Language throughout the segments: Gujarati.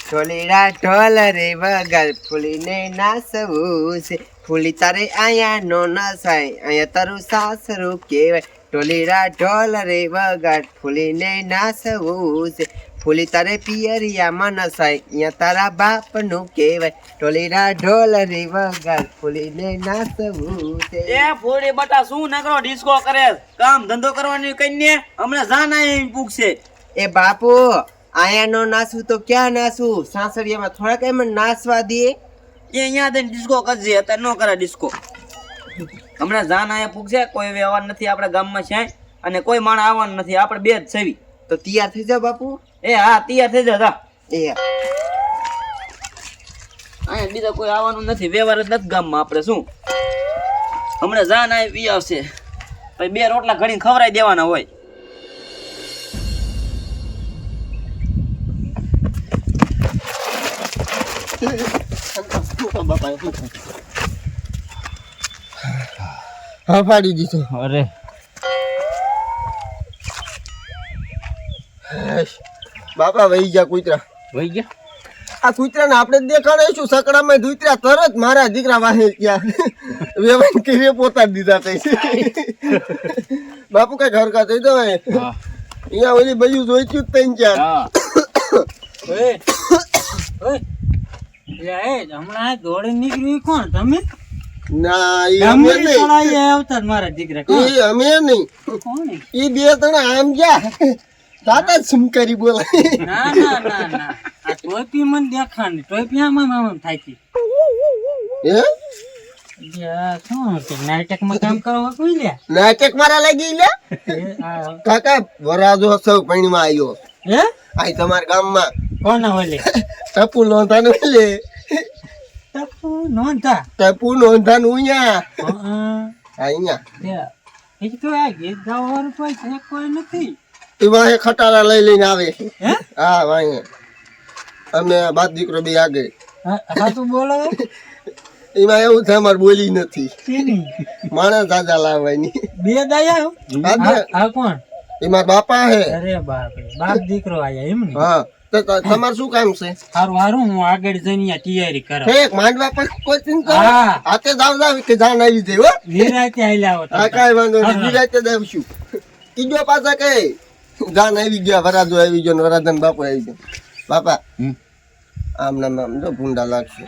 ઢોલીડા ઢોલ રે વગર ફૂલીને નાસવું છે. ફૂલી તારે અહીંયા નો નસાય, અહીંયા તારું સાસરું કહેવાય. ઢોલીડા ઢોલ રે વગર ફૂલીને નાસવું છે. ફૂલી તારે પિયરિયામાં નસાય, અહીંયા તારા બાપનું કહેવાય. ઢોલીડા ઢોલ રે વગર ફૂલીને નાસવું છે. એ ફોડી બટા શું નકરો ડિસ્કો કરે? કામ ધંધો કરવાની કઈને હમણાં જાન આઈ પૂછશે. એ બાપુ આયા નો નાસું તો ક્યાં નાસું? સાસરિયામાં થોડાક એમ નાસવા દે. એ અહીંયા દઈને ડિસ્કો કરજે, અત્યારે નો કરે ડિસ્કો. હમણાં જાન આયા પૂછશે, કોઈ વ્યવહાર નથી આપણા ગામમાં છે અને કોઈ માણસ આવવાનું નથી, આપણે બે જ છવી. તો તૈયાર થઈ જાવ બાપુ. એ હા તૈયાર થઈ જા. એ અહીંયા બીજા કોઈ આવવાનું નથી, વ્યવહાર જ નથી ગામમાં. આપણે શું હમણાં જાન આવી પી આવશે, પછી બે રોટલા ઘડીને ખવડાવી દેવાના હોય. હા પાડી દીધો. અરે બાપા વહી જા કૂતરા. વહી ગયા આ કૂતરાને આપણે દેખાડીશું સકડામાં દૂતરા તરત મારા દીકરા વાહે ગયા વેવાઈ કરી પોતાડી દીધા કઈ. બાપુ કઈ ઘર કા થઈ દો અહીંયા ઓલી બાજુ જોઈતું જ ત્રણ ચાર. હમણાં દોડી નીકળ્યું કોણ તમે? ના ઈ અમે નહીં, આવતા મારા દીકરા ઈ અમે નહીં, ઈ બે જણા આમ ગયા તાતા જ સુમકારી બોલાય. ના ના ના ના આ ટોપી મને દેખાણી ટોપી આમાં થાય છે. હે શું નાટકમાં કામ કરવા કોઈ લે નાટક મારા લાગી લે કાકા વરાજો સૌ પાણીમાં આવ્યો. હે આ તમારા ગામમાં કોના ઓલે ટપુ નોંધાનું લે. ટપુ નોંધા ટપુ નોંધાનું અહીંયા અહીંયા એ તો આ ગીત ગાવાનું કોઈ છે કોઈ નથી. એમાં ખટારા લઈ લઈને આવે. હે હા વાંહે અમે બાપ દીકરો બે આગળ. હા તું બોલો. એમાં એવું છે અમારે બોલી નથી, કેની માણસ દાદા લાવવાની. બે દાયા આ કોણ? એમાં બાપા હે. અરે બાપ રે બાપ દીકરો આયા એમ ને? હા તો તમારે શું કામ છે? હારું હારું હું આગળ જઈને તૈયારી કરું. ઠેક માંડવા પર કોઈ ચિંતા હા હાથે જાવ કે જાન આવી જાય હો. નિરાતે આલ્યા હા કાંઈ વાંધો નહીં, નિરાતે દાવશું. ત્રીજો પાછા કઈ જાન આવી ગયા, વરાજો આવી ગયો ને વરાજન બાપુ આવી ગયો. બાપા આમ નામ આમ જો ભૂંડા લાગશે.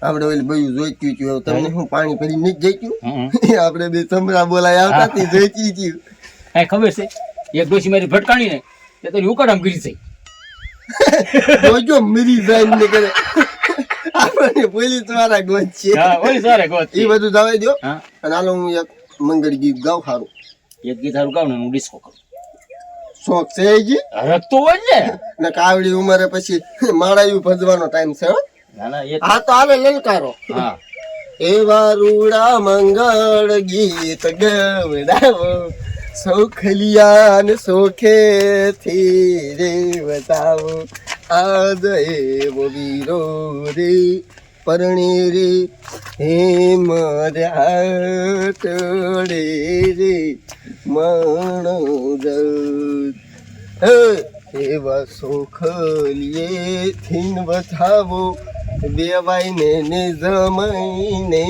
આપણે ઓલી બધું જોઈતું હતું, તમને હું પાણી ભરી નહીં જઈતું આપણે બે સમરા બોલાય આવતા હતી જોઈતી હતી. કઈ ખબર છે એક ડોસી મારી ભટકાણી ને તે તો ઉકડામ કરી છે. જોજો મરી જાય ને કરે આપણે પોલીસ વાળા ગોત છે. હા ઓલી સારે ગોત એ બધું જવાય દો. હા અને હાલો હું એક મંગળ ગીત ગાઉં સારું. એક ગીત હારું ગાવ ને હું ડિસ્કો કરું. શોખ છે જી અરે તો હોય ને ને કાવડી ઉંમરે પછી માળાયું ભજવાનો ટાઈમ છે હો. ના ના એક હા તો હાલે લલકારો. હા એવા રૂડા મંગળ ગીત ગવડાવો સોખલિયા ને સોખેથી રે બતાવો આજ એવો વીરો રે પરણી રે હેમ રાતડે રે મણ એવા સોખલિયે થીન બતાવો બેવાઈને ને જમાઈને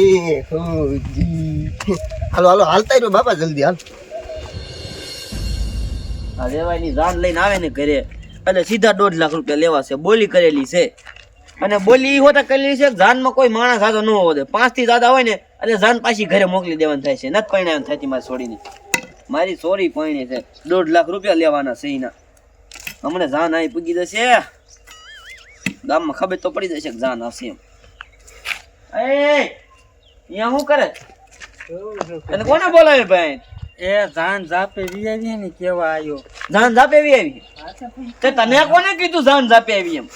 હોજી. હાલો હાલો હાલતા રહ્યો બાપા જલ્દી હાલ. આ રેવાયની જાન લઈને આવે ને ઘરે એટલે સીધા 1.5 લાખ રૂપિયા લેવા છે. બોલી કરેલી છે અને બોલી હોતા કરેલી છે જાનમાં કોઈ માણસ આજો ન હોવો દે. 5 થી જ્યાદા હોય ને એટલે જાન પાછી ઘરે મોકલી દેવાની થાય છે. નથી પરણાવવાની થતી મારી છોડીને. મારી સોરી પરણી છે, 1.5 લાખ રૂપિયા લેવાના છે એના. હમણાં જાન આવી પૂગી જશે, ગામમાં ખબર તો પડી જશે કે જાન આવશે એમ. એ અહીંયા શું કરે અને કોને બોલાવે ભાઈ? એ જાન જાપે વિયાવી ને કેવા આવ્યો. જાન જાપે આવી આવી તે તને કોને કીધું જાન જાપે આવી એમ?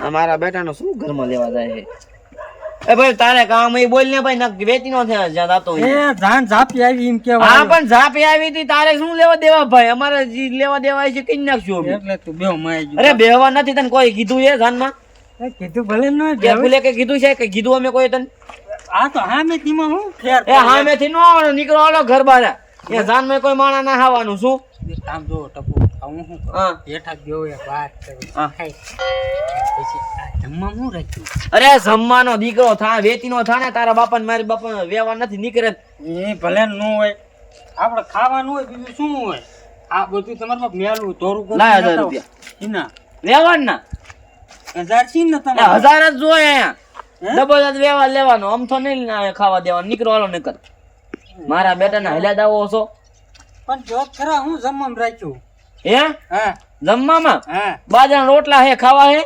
અમારા બેટાનો શું ઘરમાં લેવા જાય છે? એ ભાઈ તારે કામ એ બોલ ને ભાઈ નક વેચી નો થયા જ્યાં જાતો એ જાન જાપે આવી એમ કેવા. હા પણ જાપે આવી હતી તારે શું લેવા દેવા ભાઈ? અમારે જે લેવા દેવા છે કઈ નાખશું અમે. એટલે તું બેવ માઈ ગયો. અરે બેહવા નથી તને કોઈ કીધું એ જાનમાં? કીધું ભલે ન કે ભૂલે કે કીધું છે કે કીધું અમે કોઈ તને? આ તો હા મેં તીમાં હું ફેર એ હા મેથી નો નીકળો હાલો ઘર બહાર. એ જાનમાં કોઈ માણા ના ખાવાનું શું? એક કામ જો ટપુ હું શું કરું? હા. હેઠા ગયો એક વાત કરું. હા. ખાઈ. પછી આ જમવા શું રાખ્યું? અરે જમવાનો દીકરો થા વેતીનો થા ને તારા બાપા ને મારી બાપા વ્યવહાર નથી નીકળે. એ ભલે ન હોય આપણે ખાવાનું હોય બીજું શું હોય આ બધું તમારે બાપ મેલું ધોરું કરી લાય 1000 નખાવો. રૂપિયા. એના વ્યવહાર ના 1000 છે ને એ તમારે 1000 જ જોઈએ અહીંયા. હે? ડબલ જ વ્યવહાર લેવાનો આમ તો નહીં ખાવા દેવાનો નીકળો હાલો નીકળ. મારા બેટાના હેલા દાવો છો પણ જો ખરા હું જમવામાં રાખ્યું હે હા જમવામાં હા બાજરાના રોટલા હે ખાવા હે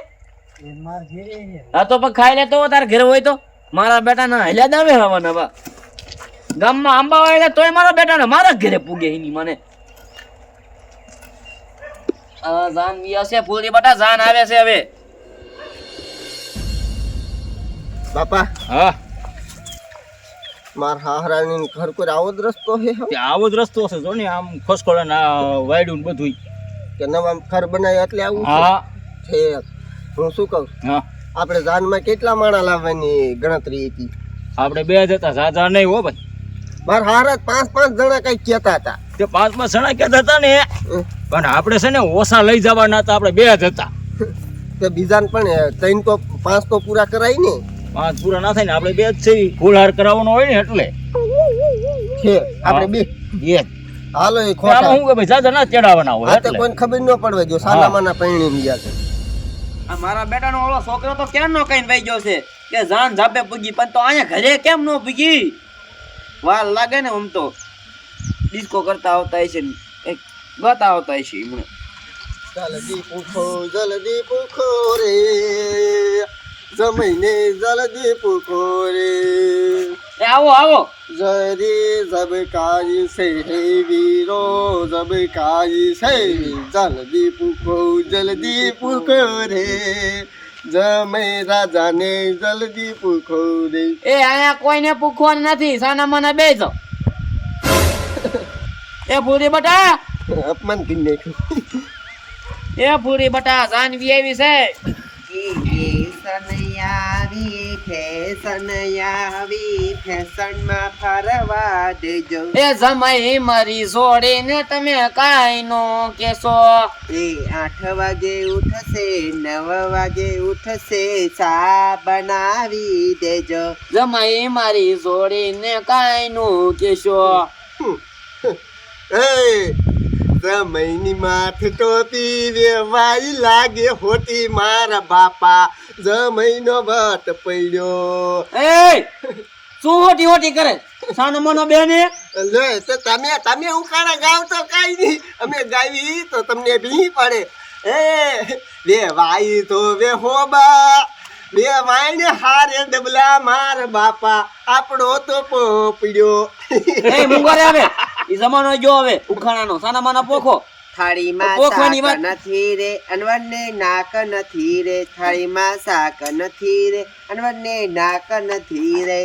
એ માર ઘરે છે. હા તો પણ ખાઈ લેતો તારે ઘરે હોય તો મારા બેટાના હેલા દાવે હવાના બા ગામમાં આંબા વાળે તોય મારા બેટાને મારા જ ઘરે પૂગે એની મને જાન વિયા છે ફૂલની બટા જાન આવે છે હવે બાપા હા માર હાહરાની ઘર કોઈ આવો જ રસ્તો હે તે આવો જ રસ્તો હશે જો ને આમ ખોસકોડા ના વાયડું ને બધું કે નવા ઘર બનાવ્યા એટલે આવું છે? હા ઠેક. હું શું કહું હા આપણે જાનમાં કેટલા માણા લાવવાની ગણતરી હતી? આપણે બે જ હતા ઝાઝા નહીં હો ભાઈ માર હારા 5-5 જણા કઈ કહેતા હતા. તે 5 જણા કહેતા હતા ને હમ. પણ આપણે છે ને ઓછા લઈ જવાના હતા આપણે બે જ હતા તે બીજાને પણ 3 તો 5 તો પૂરા કરાય ને 5 પૂરા ના થાય ને આપણે બે જ છે ફૂલહાર કરાવવાનો હોય ને એટલે છે આપણે બે બે જ. હાલો એ આમાં ખોટા હું કે ભાઈ ઝાઝા ના ચડાવવાના હોય આ તો એટલે કોઈને ખબર ન પડવા જો સાલામાના પૈણી ગયા છે. આ મારા બેટાનો ઓલો છોકરો તો કેમ નો કઈ વઈ ગયો છે કે જાન ઝાપે પૂગી પણ તો અહીંયા ઘરે કેમ નો પૂગી વાર લાગે ને આમ તો ડિસ્કો કરતા આવતા હશે ને એક ગાતા આવતા હશે એમને જલ્દી પૂછો રે જમીને જલ્દી પૂછો રે એ આવો આવો જરી જબકાઈ છે હે વીરો જબકાઈ છે જલ્દી પૂછો રે જમે રાજાને જલ્દી પૂછો રે. એ અહીંયા કોઈને પૂછવાનું નથી સાના મને બેસો એ પૂરી બટા અપમાન કરી નાખ્યું. એ પૂરી બટા જાનવી આવી છે ફેશનમાં ફરવા દેજો. એ જમાઈ મારી છોડીને તમે કાઈ નો કેશો એ 8 વાગે ઉઠશે 9 વાગે ઉઠશે ચા બનાવી દેજો. જમાઈ મારી છોડીને કાઈ નો કેશો એ સમયની માથ ટોપી વેવાઈ લાગે હોતી મારા બાપા જમઈનો વટ પડ્યો. એ શું હોટી હોટી કરે સાનો મનો બેને લે તો તમે ઉખાડા ગાવ તો કાઈ નહીં અમે ગાવી તો તમને ભી પડે. એ વે વાઈ તો વે હોબા બે વાઈને હારે ડબલા માર બાપા આપણો તો પોપડ્યો. એ મુંગરે આવે ઈ જમાનો જો હવે ઉખાણાનો સાના માના પોખો થાળીમાં પોખવાની શાક વાત નથી રે અનવરને નાક નથી રે થાળીમાં શાક નથી રે અનવરને નાક નથી રે.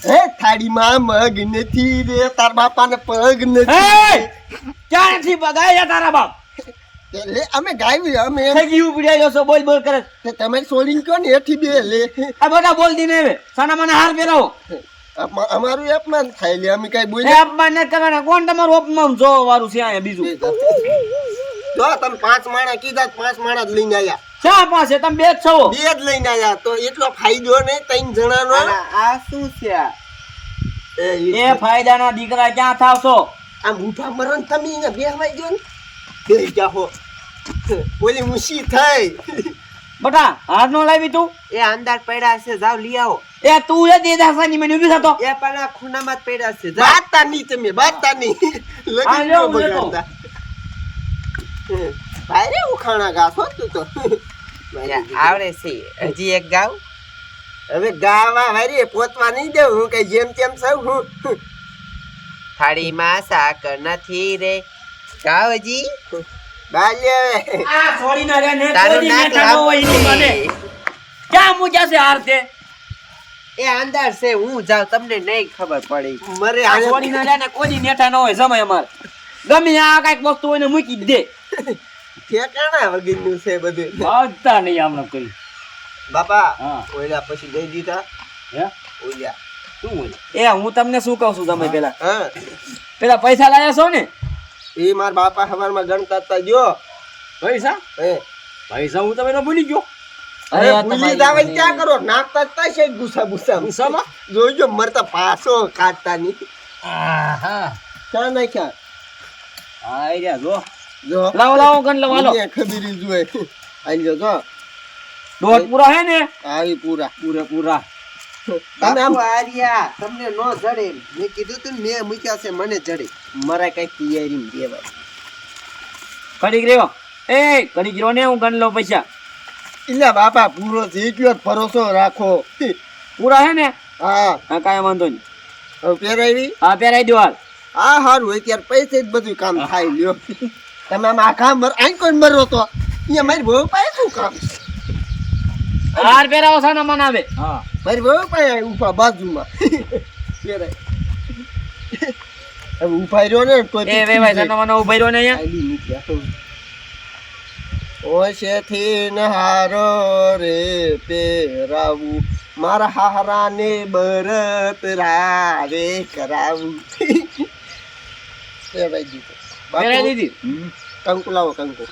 હે થાળીમાં મગ નથી રે તાર બાપાને પગ નથી. ક્યાં નથી બગાયા તારા બાપ લે અમે ગાવી અમે થઈ ગયું પીડાયો છો બોલ બોલ કરે તે તમે છોડીને કયો ને એથી બે લે આ બધા બોલ દી ને સાના માના હાર પહેરાવો અમારું અપમાન થાય લે અમે કઈ એ બોલે અપમાન ન કરવાના કોણ તમારું અપમાન જોવા વાળું છે અહીંયા બીજું જો તમે 5 માણા કીધા 5 માણા જ લઈને આયા. શા પાસે તમે બે જ છો બે જ લઈને આયા તો એટલો ફાયદો નહીં 3 જણાનો. આ શું છે એ ફાયદાના દીકરા ક્યાં થાવશો આ મૂઠા મરણ તમે એને બેહવાઈ ગયો ને બે જાહો ઓલી મુસી થઈ બટા હાર નો લાવી તું એ અંદર પડ્યા છે જાવ લઈ આવો. એ તું એ દેદાસાની મને ઊભી થતો એ પણ આ ખૂણામાં જ પડ્યા છે બાતા નહીં તમે બાતા નહીં હા, લગી લેવું બગાડતા ભાઈ રે ઉખાણા ગાસો તું તો આવડે છે હજી એક ગાવ હવે ગાવા વારી પોતવા નહીં દઉં હું કઈ જેમ તેમ સૌ હું થાળીમાં શાક નથી રે ગાવજી બાલે આ છોડી ના રે ને તારું કોઈ નાક નેઠા ન હોય એની લાગશે. મને ક્યાં મૂક્યા છે હાર તે એ અંદર છે હું જાઉં તમને નહીં ખબર પડી મરે આ છોડી ના રે ને કોઈ નેઠા ન હોય સમય અમાર ગમે આ કઈક વસ્તુ હોય ને મૂકી જ દે ઠેકાણા વગીનું છે બધું બાજતા નહીં આમને કરી બાપા હા. ઓલા પછી દઈ દીધા હે ઓલા શું હોય એ હું તમને શું કહું છું તમે પેલા હા પેલા પૈસા લાયા છો ને એ મારા બાપા હવારમાં ગણતા હતા જો પૈસા એ પૈસા હું તમે ભૂલી ગયો અરે આ ભૂલી તમારી જાવે ક્યાં કરો નાખતા જ તા છે ગુસ્સા ગુસ્સા ગુસ્સામાં? જોઈજો મરતા પાછો કાઢતા ની હા ક્યાં નાખ્યા આઈ રહ્યા જો જો લાવો લાવો ગણ લો હાલો દુનિયા ખબીરી જોઈ આજો જો દોઢ પૂરા હે ને આવી પૂરા પૂરેપૂરા તમે આમ આર્યા તમને નો જડે મેં કીધું તું ને મેં મૂક્યા છે મને જડે મારા કઈ તૈયારી દેવાય કડીક રહ્યો એ કડીક રહ્યો ને હું ગણ લઉં પૈસા એટલે બાપા પૂરો થઈ ગયો ભરોસો રાખો પૂરા હે ને હા હા કાંઈ વાંધો નહીં હવે પહેરાવી હા પહેરાઈ દો હાલ આ સારું હોય ત્યારે પૈસે જ બધું કામ થાય લ્યો તમે આમ આખા આઈ કોઈ મરો તો અહીંયા મારી બહુ પાસે શું કામ છે હાર પહેરાવો સાના મન આવે હા મારી બહુ પાસે ઉભા બાજુમાં પહેરાય હવે ઉભા રહ્યો ને તો એ વેવાય સાના મન ઉભા રહ્યો ને અહીંયા આલી નીકળ્યા ઓશેથી નહારો રે પહેરાવું મારા હારાને બરત રાવે કરાવું પહેરાઈ દીધું પહેરાઈ દીધી કંકુ લાવો કંકુ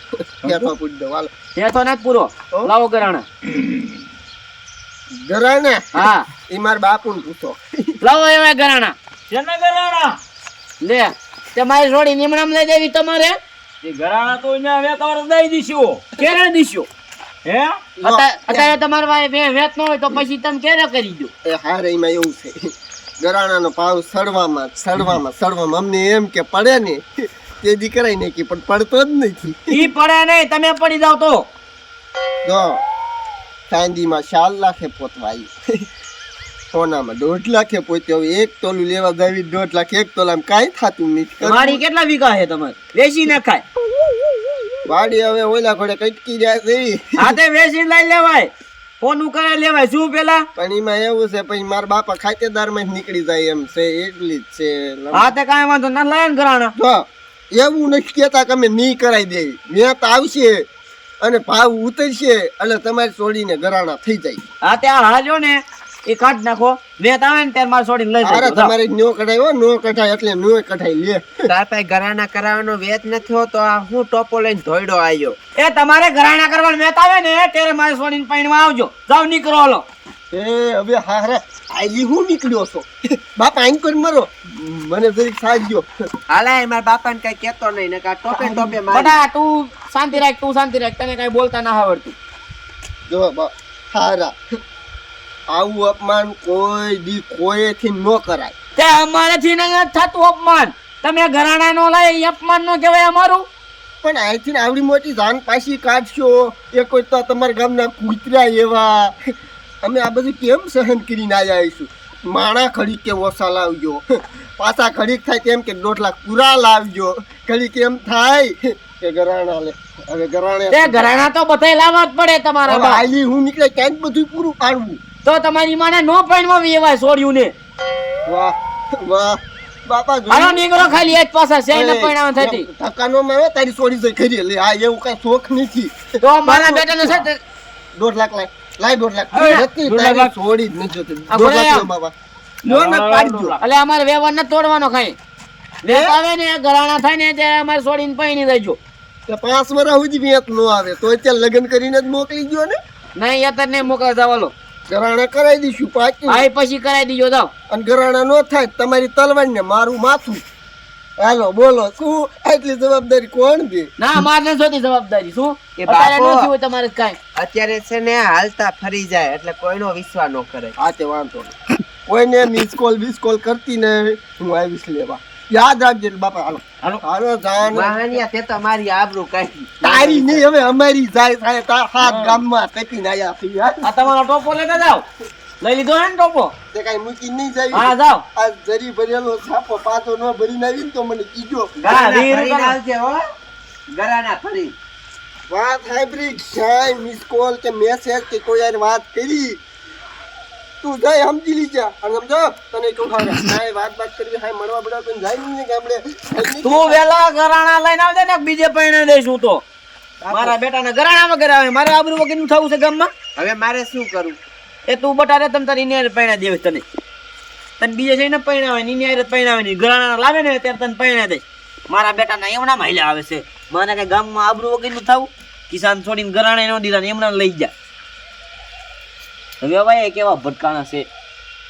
ક્યાં પૂછ દો હાલો તે તો નથી પૂરો લાવો ગરાણા ઘરાને હા એ મારા બાપુને પૂછો લાવો એવા ગરાણા કેના ગરાણા લે તે મારી છોડી નિમણામ લઈ દેવી તમારે એ ગરાણા તો અહીંયા વેતાવર દઈ દીશું ક્યારે દીશો હે અત્યારે તમારે પાસે વેત ન હોય તો પછી તમે ક્યારે કરી દો એ હારે એમાં એવું છે ગરાણાનો ભાવ સડવામાં અમને એમ કે પડે ને તે દી કરાય નહીં પણ પડતો જ નથી ઈ પડે નહીં તમે પડી જાવ તો જો ચાંદીમાં 4 લાખે પોતવા આવી સોનામાં 1.5 લાખે પોત્યો હવે એક તોલું લેવા જાવી 1.5 લાખ એક તોલામાં કાંઈ થતું નથી વાડી કેટલા વીઘા છે તમારે વેચી નખાય વાડી હવે ઓલા ઘોડે કટકી જાય છે એવી. હા તે વેચી લઈ લેવાય ફોન કરે લેવાય શું પેલા પણ એમાં એવું છે પછી મારા બાપા ખાતેદારમાં જ નીકળી જાય એમ છે એટલી જ છે હા તે કાંઈ વાંધો ના લાય ને ઘરાણા જો એવું નથી કેતા કે અમે નહીં કરાવી દેવી વેત આવશે અને ભાવ ઉતરશે એટલે તમારે છોડીને ગરાણા થઈ જાય હા તે હાજો ને એ કાઢ નાખો વેત આવે ને ત્યારે મારે છોડીને લઈ અરે જજો તમારે નો કઢાય નો કઢાય એટલે નો કઢાય લે તાર પાસે ઘરાણા કરાવવાનો વેત નથી હોતો આ હું ટોપો લઈને ધોઈડો આવ્યો એ તમારે ઘરાણા કરવાનું વેત આવે ને ત્યારે મારે છોડીને પાણીમાં આવજો જાવ નીકળો હાલો એ હવે હારે આલી હું નીકળ્યો છો બાપા આઈન કોઈ મરો મને જરીક સાજ્યો હાલા મારા બાપાને કઈ કેતો નહીં ને ટોપે ટોપે મારી બટા તું શાંતિ રાખ તને કઈ બોલતા ના આવડતું જો હારા આવું અપમાન કોઈ દી કોઈથી ન કરાય તે અમારાથી નથી થતું અપમાન તમે ઘરાણા નો લાય એ અપમાન નો કહેવાય અમારું પણ અહીંથી આવડી મોટી જાન પાછી કાઢશો એ કોઈ તો તમારા ગામના કૂતરા એવા અમે આ બધું કેમ સહન કરીને આવ્યા આવીશું માણા ઘડીક કે ઓછા લાવજો પાછા ઘડીક થાય તેમ કે 1.5 લાખ પૂરા લાવજો ઘડીક એમ થાય કે ગરાણા લે હવે ગરાણે તે ઘરાણા તો બધાય લાવવા જ પડે તમારા બા. આલી હું નીકળે ક્યાંક બધું પૂરું પાડવું તો તમારી માને નો પૈણમાં વેવાય છોડ્યું ને વાહ વાહ બાપા હાલો નીકળો ખાલી એક પાછા છે ને પૈણામાં થતી ધક્કાનો મારે તારી છોડી જઈ ખરી લે આ એવું કઈ શોખ નથી તો મારા બેટાને છે તે 1.5 લાખ લાય 1.5 લાખ હવે નથી 1.5 તારી લાખ. છોડી જ નથી જોતી. આ 1.5 લાખ બોલે. લો બાબા નો ન પાડી દો એટલે અમારે વ્યવહાર ન તોડવાનો ખાઈ વેત આવે ને ઘરાણા થાય ને ત્યારે અમારે છોડીને પૈણી દેજો કે 5 વર્ષ સુધી વેત નો આવે તો અત્યારે લગ્ન કરીને જ મોકલી ગયો ને નહીં યાર ને મોકલ જવાલો ગરાણા કરાવી દઈશું પાકી આ પછી કરાવી દીજો જાવ અને ગરાણા નો થાય તો તમારી તલવાર ને મારું માથું હાલો બોલો શું આટલી જવાબદારી કોણ દે ના માર ન જોતી જવાબદારી શું એ અત્યારે બાપો. નથી હોય તમારે કાંઈ અત્યારે છે ને હાલતા ફરી જાય એટલે કોઈનો વિશ્વાસ ન કરે આ તે વાંધો નહીં કોઈને મિસ કોલ કરતી ને હું આવીશ લેવા યાદ રાખજે બાપા હાલો હાલો. હાલો જાન વાહનિયા તે તો મારી આબરૂ કાઢી તારી નહીં હવે અમારી જાય થાય તાર હાથ ગામમાં તપીને આયા છે યાર આ તમારો ટોપો લેતા જાવ લઈ લીધો હે ને ટોપો તે કાઈ મૂકી નહીં જાય હા જાવ આ જરી ભરેલો છાપો પાછો ન ભરીને આવીને તો મને કીજો ઘરાણા વીર ફરીને કરો. આવજે હો ઘરાણા ફરી વાત હાઇબ્રિડ ક્યાંય મિસ કોલ કે મેસેજ કે કોઈ યાર વાત કરી તું જાય સમજી લીજા અને સમજો તને કહું ખબર કાંઈ વાત કરવી હાય મળવા બડા કોઈ જાય નહીં ને ગામડે તું વેલા ઘરાણા લઈને આવજે ને બીજે પૈણે દઈશું તો મારા બેટાને ઘરાણા વગર આવે મારે આબરૂ વગર નું થવું છે ગામમાં હવે મારે શું કરવું એ તું બટારે તમ તારી ન્યાય પૈણા દેવે તને તને બીજે જઈને પૈણાવે ની ન્યાય પૈણાવે ની ઘરાણા લાવે ને ત્યારે તને પૈણા દે મારા બેટાના એમના માયલા આવે છે મને કઈ ગામમાં આબરૂ વગરનું થવું કિસાન છોડીને ગરાણે નો દીધા ને એમના લઈ જાય હવે ભાઈ કેવા ભટકાણા છે